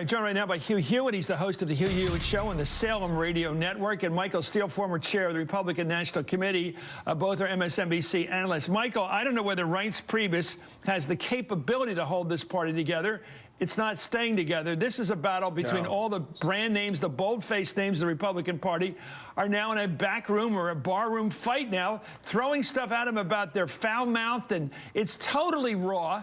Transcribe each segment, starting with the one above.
Joined right now by Hugh Hewitt. He's the host of the Hugh Hewitt Show on the Salem Radio Network, and Michael Steele, former chair of the Republican National Committee. Both are MSNBC analysts. Michael, I don't know whether Reince Priebus has the capability to hold this party together. It's not staying together. This is a battle between all the brand names, the bold-faced names of the Republican Party are now in a back room or a barroom fight now, throwing stuff at him about their foul-mouthed, and it's totally raw.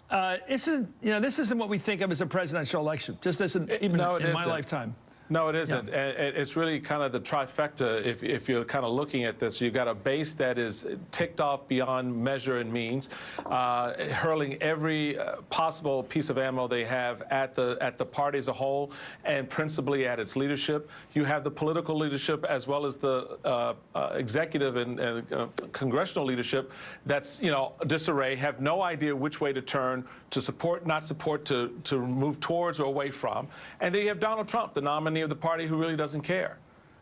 This isn't what we think of as a presidential election. Just isn't even in my lifetime. No, it isn't. Yeah. And it's really kind of the trifecta. If you're kind of looking at this, you've got a base that is ticked off beyond measure and means, hurling every possible piece of ammo they have at the party as a whole, and principally at its leadership. You have the political leadership as well as the executive and congressional leadership that's, disarray, have no idea which way to turn, to support, not support, to move towards or away from. And then you have Donald Trump, the nominee of the party, who really doesn't care.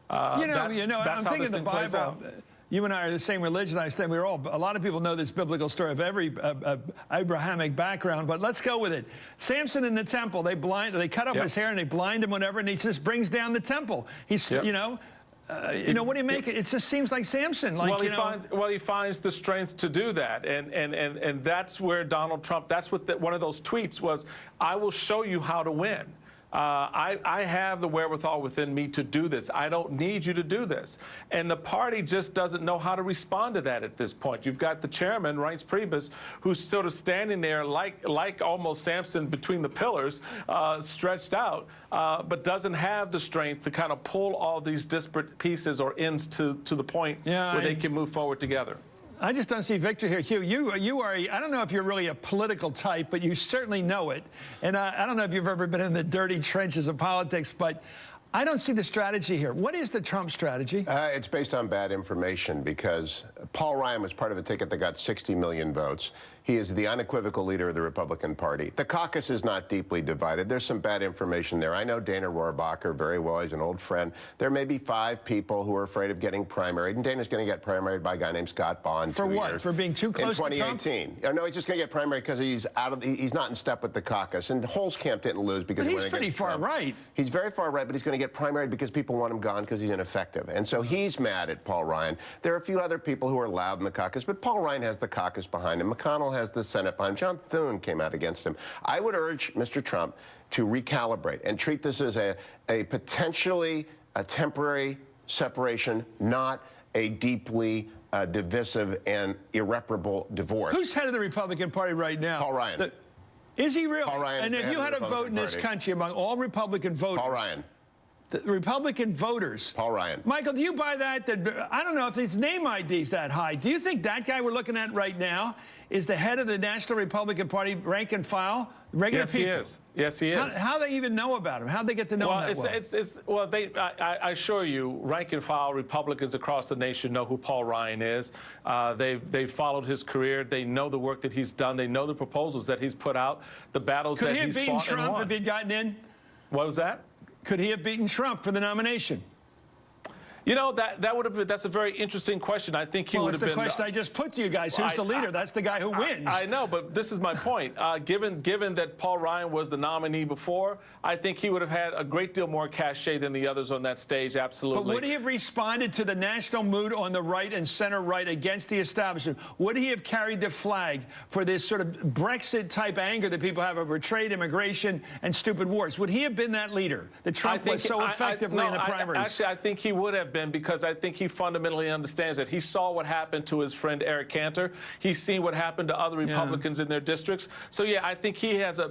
I'm thinking the Bible. You and I are the same religion. I understand a lot of people know this biblical story of every Abrahamic background, but let's go with it. Samson in the temple, they cut off his hair and they blind him, whatever, and he just brings down the temple. He's, what do you make it? It just seems like Samson. He finds the strength to do that, and that's where Donald Trump. That's what one of those tweets was. I will show you how to win. I have the wherewithal within me to do this. I don't need you to do this. And the party just doesn't know how to respond to that at this point. You've got the chairman, Reince Priebus, who's sort of standing there like almost Samson between the pillars, stretched out, but doesn't have the strength to kind of pull all these disparate pieces or ends to the point where they can move forward together. I just don't see victory here. Hugh, you are, I don't know if you're really a political type, but you certainly know it. And I don't know if you've ever been in the dirty trenches of politics, but I don't see the strategy here. What is the Trump strategy? It's based on bad information, because Paul Ryan was part of a ticket that got 60 million votes. He is the unequivocal leader of the Republican Party. The caucus is not deeply divided. There's some bad information there. I know Dana Rohrabacher very well. He's an old friend. There may be 5 people who are afraid of getting primaried, and Dana's going to get primaried by a guy named Scott Baugh in 2 years. For what? For being too close to Trump? In 2018. No, he's just going to get primaried because he's not in step with the caucus. And Holzkamp didn't lose because he's pretty far right. He's very far right, but he's going to get primaried because people want him gone because he's ineffective. And so he's mad at Paul Ryan. There are a few other people who are loud in the caucus, but Paul Ryan has the caucus behind him. McConnell has the Senate behind him. John Thune came out against him. I would urge Mr. Trump to recalibrate and treat this as a potentially temporary separation, not a deeply divisive and irreparable divorce. Who's head of the Republican Party right now? Paul Ryan. Is he really? Paul Ryan. And if you had a vote in this country among all Republican voters, Paul Ryan. The Republican voters. Paul Ryan. Michael, do you buy that? I don't know if his name ID is that high. Do you think that guy we're looking at right now is the head of the National Republican Party, rank and file, regular people? Yes, he is. Yes, he is. How do they even know about him? How'd they get to know him that well? I assure you, rank and file Republicans across the nation know who Paul Ryan is. They've followed his career. They know the work that he's done. They know the proposals that he's put out, the battles that he's fought and won. Could he have beaten Trump if he'd gotten in? What was that? Could he have beaten Trump for the nomination? That would have been, that's a very interesting question. I think he would have been. Well, it's the question I just put to you guys. Who's the leader? That's the guy who wins. I know, but this is my point. Given that Paul Ryan was the nominee before, I think he would have had a great deal more cachet than the others on that stage, absolutely. But would he have responded to the national mood on the right and center right against the establishment? Would he have carried the flag for this sort of Brexit-type anger that people have over trade, immigration, and stupid wars? Would he have been that leader that Trump was so effectively in the primaries? Actually, I think he would have been, because I think he fundamentally understands that. He saw what happened to his friend Eric Cantor. He's seen what happened to other Republicans in their districts. So yeah, I think he has a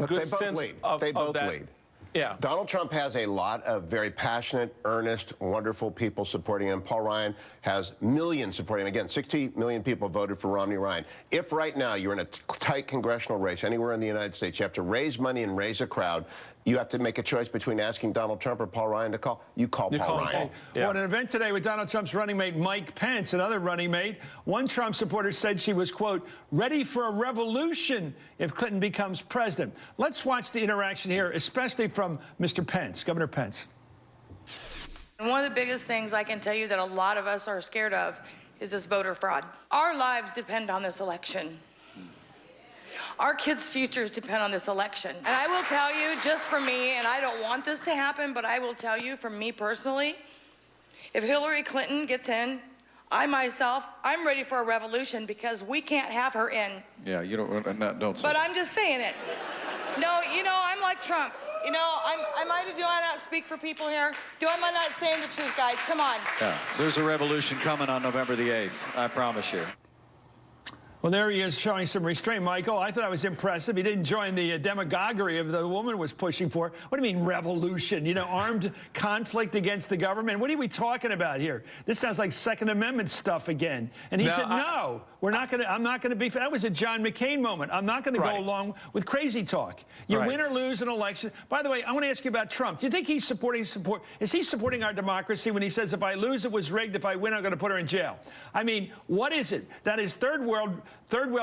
good sense of that. Lead. Yeah. Donald Trump has a lot of very passionate, earnest, wonderful people supporting him. Paul Ryan has millions supporting him. Again, 60 million people voted for Romney Ryan. If right now you're in a tight congressional race anywhere in the United States, you have to raise money and raise a crowd. You have to make a choice between asking Donald Trump or Paul Ryan to call. You call Paul Ryan. Well, at an event today with Donald Trump's running mate Mike Pence, another running mate, one Trump supporter said she was, quote, ready for a revolution if Clinton becomes president. Let's watch the interaction here, especially from Mr. Pence, Governor Pence. And one of the biggest things I can tell you that a lot of us are scared of is this voter fraud. Our lives depend on this election. Our kids' futures depend on this election. And I will tell you, just for me, and I don't want this to happen, but I will tell you, for me personally, if Hillary Clinton gets in, I'm ready for a revolution because we can't have her in. Yeah, you don't say. But I'm just saying it. No, you know, I'm like Trump. You know, do I not speak for people here? Am I not saying the truth, guys? Come on. Yeah, there's a revolution coming on November the 8th, I promise you. Well, there he is showing some restraint, Michael. I thought that was impressive. He didn't join the demagoguery of the woman was pushing for. What do you mean revolution? You know, armed conflict against the government? What are we talking about here? This sounds like Second Amendment stuff again. And he said, no, we're not going to, I'm not going to be, that was a John McCain moment. I'm not going to go along with crazy talk. You win or lose an election. By the way, I want to ask you about Trump. Do you think he's is he supporting our democracy when he says, if I lose, it was rigged. If I win, I'm going to put her in jail? I mean, what is it? That is third world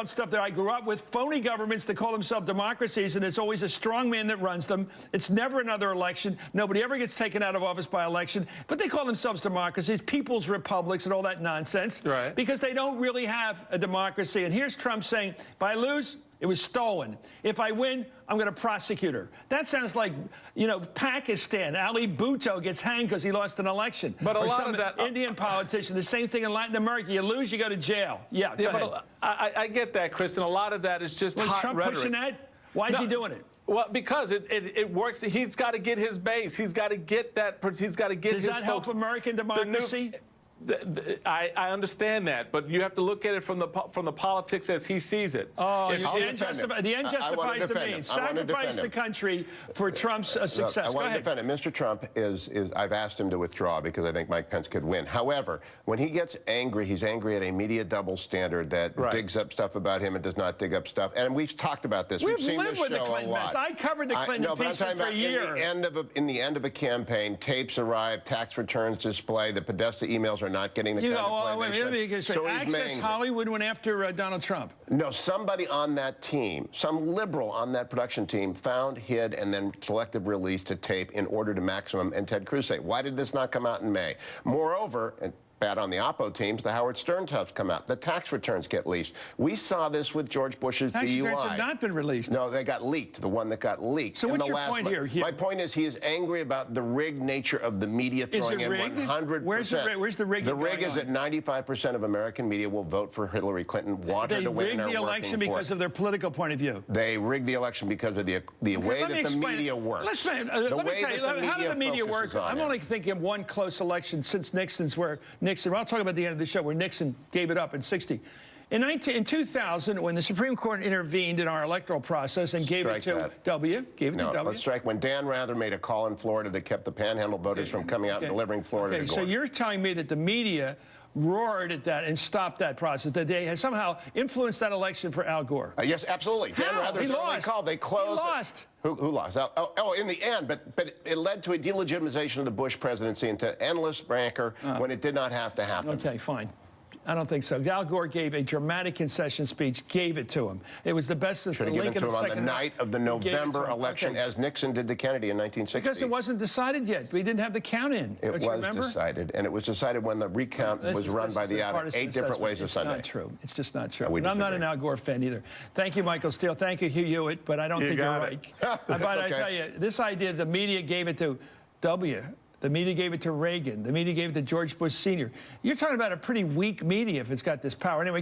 stuff that I grew up with, phony governments that call themselves democracies, and it's always a strong man that runs them. It's never another election. Nobody ever gets taken out of office by election, but they call themselves democracies, people's republics, and all that nonsense, because they don't really have a democracy. And here's Trump saying, if I lose, it was stolen. If I win, I'm going to prosecute her. That sounds like, you know, Pakistan. Ali Bhutto gets hanged because he lost an election. But or some Indian politician. The same thing in Latin America. You lose, you go to jail. Yeah, go ahead. But I get that, Chris, and a lot of that is just hot Trump rhetoric. pushing that? Why is he doing it? Well, because it works. He's got to get his base. He's got to get that. He's got to get his folks. Does that help American democracy? I understand that, but you have to look at it from the politics as he sees it. Oh, the end justifies the means. Sacrifice the country for Trump's success. I want to defend him. Mr. Trump I've asked him to withdraw because I think Mike Pence could win. However, when he gets angry, he's angry at a media double standard that digs up stuff about him and does not dig up stuff. And we've talked about this. We've seen this show the Clinton a lot. mess. I covered the Clinton impeachment for a year. In the end of a campaign, tapes arrive, tax returns display, the Podesta emails are not getting the kind of play they should. So Access Hollywood went after Donald Trump. No, somebody on that team, some liberal on that production team, found, hid, and then selective released a tape in order to maximum. And Ted Cruz say, why did this not come out in May? Moreover, and bad on the Oppo teams, the Howard Stern stuff come out. The tax returns get leaked. We saw this with George Bush's DUI. Tax returns have not been released. No, they got leaked, the one that got leaked. So what's your point here? My point is he is angry about the rigged nature of the media throwing in 100%. Where's the rig? The rig is that 95% of American media will vote for Hillary Clinton, want her to win, and are working for it. They rigged the election because of their political point of view. They rigged the election because of the way that the media works. Let me tell you, how did the media work? I'm only thinking of one close election since Nixon's, where Nixon, I'll talk about the end of the show, where Nixon gave it up in '60. In 2000, when the Supreme Court intervened in our electoral process and gave it to W, let's strike when Dan Rather made a call in Florida that kept the Panhandle voters from coming out and delivering Florida to Gore. So you're telling me that the media roared at that and stopped that process, that they had somehow influenced that election for Al Gore? Yes, absolutely. Dan Rather's only call. They closed. He lost. Who lost? Oh, in the end, but it led to a delegitimization of the Bush presidency and to endless rancor when it did not have to happen. Okay, fine. I don't think so. Al Gore gave a dramatic concession speech, gave it to him. It was the best since the Lincoln Should have given it to him on the night of the November election, as Nixon did to Kennedy in 1960. Because it wasn't decided yet. We didn't have the count in. It was decided, and it was decided when the recount was run by the audit 8 different ways of Sunday. It's not true. It's just not true. And I'm not an Al Gore fan either. Thank you, Michael Steele. Thank you, Hugh Hewitt, but I don't think you're right. But I tell you, this idea, the media gave it to W. The media gave it to Reagan. The media gave it to George Bush Sr. You're talking about a pretty weak media if it's got this power. Anyway.